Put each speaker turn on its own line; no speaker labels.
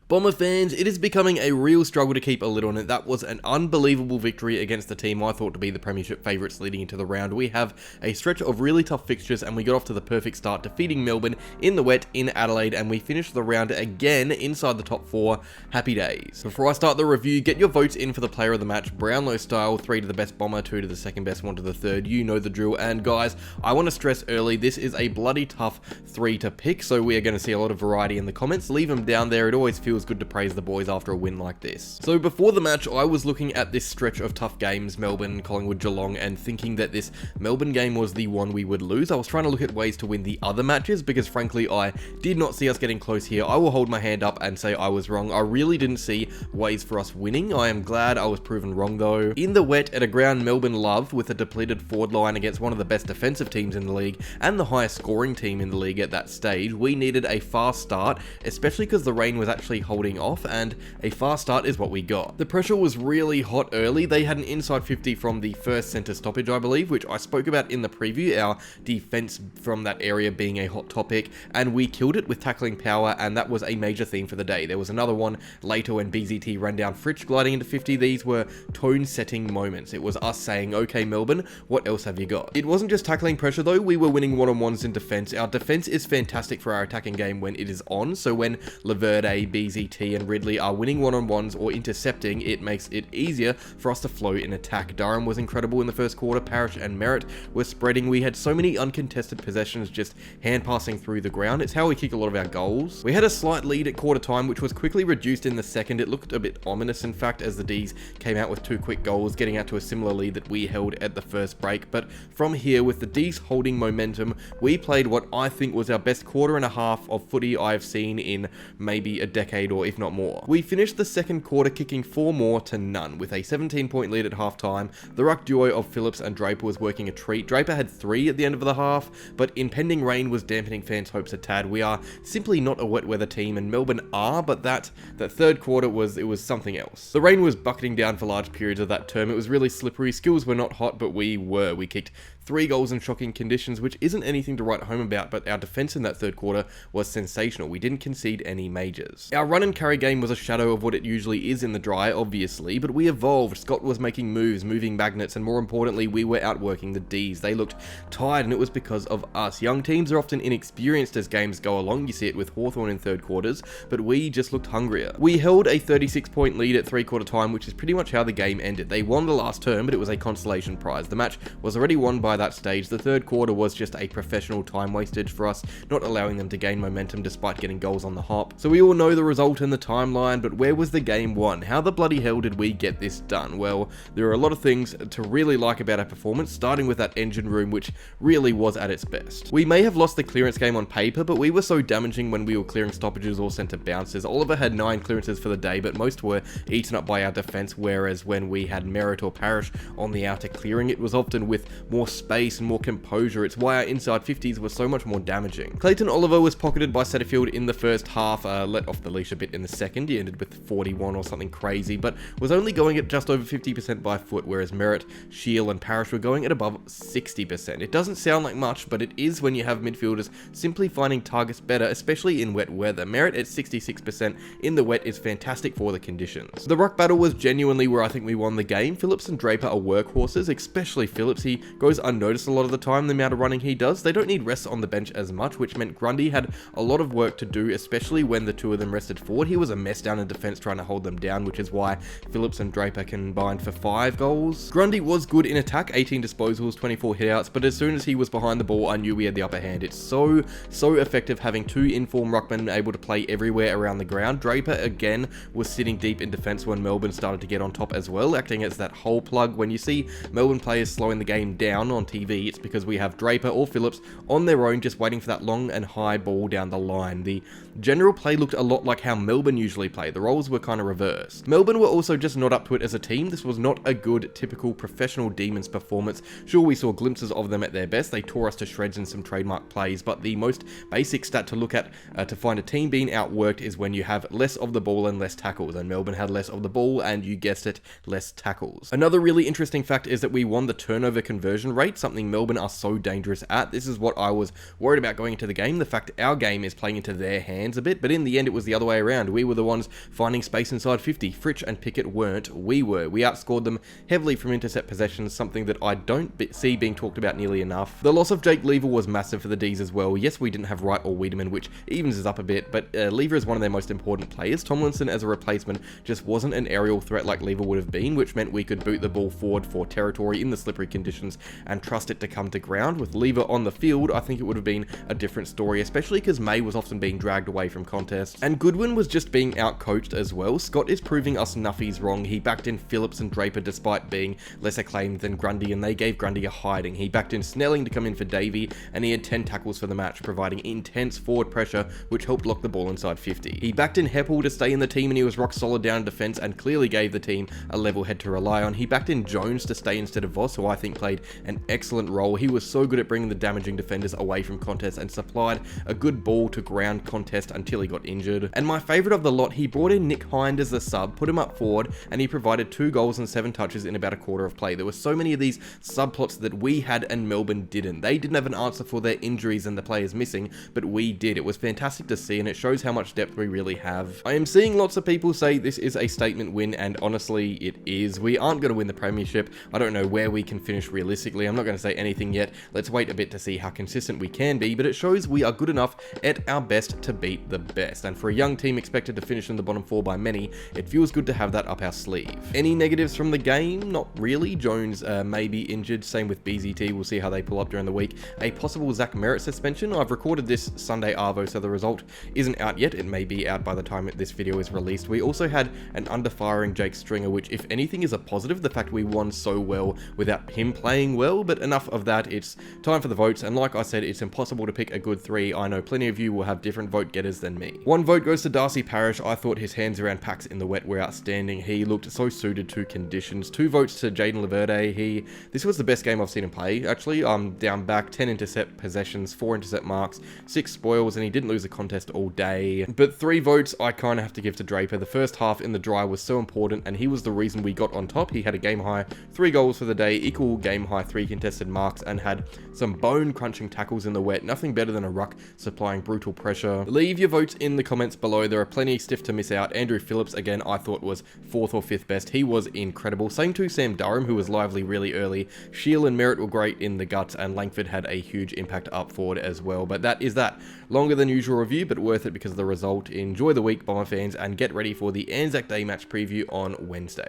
Bomber fans, it is becoming a real struggle to keep a lid on it. That was an unbelievable victory against the team I thought to be the premiership favourites leading into the round. We have a stretch of really tough fixtures and we got off to the perfect start, defeating Melbourne in the wet in Adelaide, and we finished the round again inside the top 4. Happy days. Before I start the review, get your votes in for the player of the match, Brownlow style, 3 to the best Bomber, 2 to the second best, 1 to the third. You know the drill. And guys, I want to stress early, this is a bloody tough 3 to pick, so we are going to see a lot of variety in the comments. Leave them down there. It always feels good to praise the boys after a win like this. So before the match, I was looking at this stretch of tough games, Melbourne, Collingwood, Geelong, and thinking that this Melbourne game was the one we would lose. I was trying to look at ways to win the other matches because frankly, I did not see us getting close here. I will hold my hand up and say I was wrong. I really didn't see ways for us winning. I am glad I was proven wrong though. In the wet at a ground Melbourne loved, with a depleted forward line against one of the best defensive teams in the league and the highest scoring team in the league at that stage, we needed a fast start, especially because the rain was actually holding off, and a fast start is what we got. The pressure was really hot early. They had an inside 50 from the first centre stoppage, I believe, which I spoke about in the preview, our defense from that area being a hot topic, and we killed it with tackling power, and that was a major theme for the day. There was another one later when BZT ran down Fritsch gliding into 50. These were tone-setting moments. It was us saying, okay Melbourne, what else have you got? It wasn't just tackling pressure though, we were winning one-on-ones in defense. Our defense is fantastic for our attacking game when it is on, so when Laverde, BZT, and Ridley are winning one-on-ones or intercepting, it makes it easier for us to flow in attack. Durham was incredible in the first quarter. Parrish and Merritt were spreading. We had so many uncontested possessions just hand passing through the ground. It's how we kick a lot of our goals. We had a slight lead at quarter time, which was quickly reduced in the second. It looked a bit ominous, in fact, as the Ds came out with 2 quick goals, getting out to a similar lead that we held at the first break. But from here, with the Ds holding momentum, we played what I think was our best quarter and a half of footy I've seen in maybe a decade or if not more. We finished the second quarter kicking 4 more to none, with a 17-point lead at halftime. The ruck duo of Phillips and Draper was working a treat. Draper had 3 at the end of the half, but impending rain was dampening fans' hopes a tad. We are simply not a wet weather team, and Melbourne are, but that third quarter was something else. The rain was bucketing down for large periods of that term. It was really slippery. Skills were not hot, but we were. We kicked 3 goals in shocking conditions, which isn't anything to write home about, but our defense in that third quarter was sensational. We didn't concede any majors. Our run and carry game was a shadow of what it usually is in the dry, obviously, but we evolved. Scott was making moves, moving magnets, and more importantly, we were outworking the Ds. They looked tired, and it was because of us. Young teams are often inexperienced as games go along. You see it with Hawthorn in third quarters, but we just looked hungrier. We held a 36-point lead at 3-quarter time, which is pretty much how the game ended. They won the last term, but it was a consolation prize. The match was already won by that stage. The third quarter was just a professional time wastage for us, not allowing them to gain momentum despite getting goals on the hop. So we all know the result and the timeline, but where was the game won? How the bloody hell did we get this done? Well, there are a lot of things to really like about our performance, starting with that engine room, which really was at its best. We may have lost the clearance game on paper, but we were so damaging when we were clearing stoppages or centre bounces. Oliver had 9 clearances for the day, but most were eaten up by our defence, whereas when we had Merritt or Parrish on the outer clearing, it was often with more space and more composure. It's why our inside 50s were so much more damaging. Clayton Oliver was pocketed by Setterfield in the first half, let off the leash a bit in the second. He ended with 41 or something crazy, but was only going at just over 50% by foot, whereas Merritt, Shield and Parrish were going at above 60%. It doesn't sound like much, but it is when you have midfielders simply finding targets better, especially in wet weather. Merritt at 66% in the wet is fantastic for the conditions. The ruck battle was genuinely where I think we won the game. Phillips and Draper are workhorses, especially Phillips. He goes unnoticed a lot of the time, the amount of running he does. They don't need rest on the bench as much, which meant Grundy had a lot of work to do, especially when the two of them rested forward. He was a mess down in defense trying to hold them down, which is why Phillips and Draper combined for 5 goals. Grundy was good in attack, 18 disposals, 24 hitouts, but as soon as he was behind the ball, I knew we had the upper hand. It's so effective having 2 informed ruckmen able to play everywhere around the ground. Draper, again, was sitting deep in defense when Melbourne started to get on top as well, acting as that hole plug. When you see Melbourne players slowing the game down on TV, it's because we have Draper or Phillips on their own just waiting for that long and high ball down the line. The general play looked a lot like how Melbourne usually play. The roles were kind of reversed. Melbourne were also just not up to it as a team. This was not a good, typical professional Demons performance. Sure, we saw glimpses of them at their best. They tore us to shreds in some trademark plays, but the most basic stat to look at to find a team being outworked is when you have less of the ball and less tackles, and Melbourne had less of the ball and, you guessed it, less tackles. Another really interesting fact is that we won the turnover conversion rate. great, something Melbourne are so dangerous at. This is what I was worried about going into the game, the fact our game is playing into their hands a bit, but in the end it was the other way around. We were the ones finding space inside 50. Fritsch and Pickett weren't, we were. We outscored them heavily from intercept possessions, something that I don't see being talked about nearly enough. The loss of Jake Lever was massive for the D's as well. Yes, we didn't have Wright or Wiedemann, which evens us up a bit, but Lever is one of their most important players. Tomlinson as a replacement just wasn't an aerial threat like Lever would have been, which meant we could boot the ball forward for territory in the slippery conditions and trust it to come to ground. With Lever on the field, I think it would have been a different story, especially because May was often being dragged away from contests. And Goodwin was just being outcoached as well. Scott is proving us nuffies wrong. He backed in Phillips and Draper despite being less acclaimed than Grundy, and they gave Grundy a hiding. He backed in Snelling to come in for Davey, and he had 10 tackles for the match, providing intense forward pressure, which helped lock the ball inside 50. He backed in Heppel to stay in the team, and he was rock solid down in defence and clearly gave the team a level head to rely on. He backed in Jones to stay instead of Voss, who I think played an excellent role. He was so good at bringing the damaging defenders away from contests and supplied a good ball to ground contest until he got injured. And my favourite of the lot, he brought in Nick Hind as the sub, put him up forward, and he provided 2 goals and 7 touches in about a quarter of play. There were so many of these subplots that we had and Melbourne didn't. They didn't have an answer for their injuries and the players missing, but we did. It was fantastic to see, and it shows how much depth we really have. I am seeing lots of people say this is a statement win, and honestly, it is. We aren't going to win the premiership. I don't know where we can finish realistically. I'm not going to say anything yet. Let's wait a bit to see how consistent we can be, but it shows we are good enough at our best to beat the best. And for a young team expected to finish in the bottom 4 by many, it feels good to have that up our sleeve. Any negatives from the game? Not really. Jones may be injured. Same with BZT. We'll see how they pull up during the week. A possible Zach Merritt suspension. I've recorded this Sunday arvo, so the result isn't out yet. It may be out by the time this video is released. We also had an under-firing Jake Stringer, which if anything is a positive, the fact we won so well without him playing well. But enough of that. It's time for the votes, and like I said, it's impossible to pick a good 3. I know plenty of you will have different vote getters than me. 1 vote goes to Darcy Parish. I thought his hands around packs in the wet were outstanding. He looked so suited to conditions. 2 votes to Jaden Laverde. This was the best game I've seen him play, actually. Down back, 10 intercept possessions, 4 intercept marks, 6 spoils, and he didn't lose a contest all day. But 3 votes I kind of have to give to Draper. The first half in the dry was so important, and he was the reason we got on top. He had a game high 3 goals for the day, equal game high 3 contested marks, and had some bone crunching tackles in the wet. Nothing better than a ruck supplying brutal pressure. Leave your votes in the comments below. There are plenty stiff to miss out. Andrew Phillips, again, I thought was 4th or 5th best. He was incredible. Same to Sam Durham, who was lively really early. Shield and Merritt were great in the guts, and Langford had a huge impact up forward as well. But that is that. Longer than usual review, but worth it because of the result. Enjoy the week, Bomber fans, and get ready for the Anzac Day match preview on Wednesday.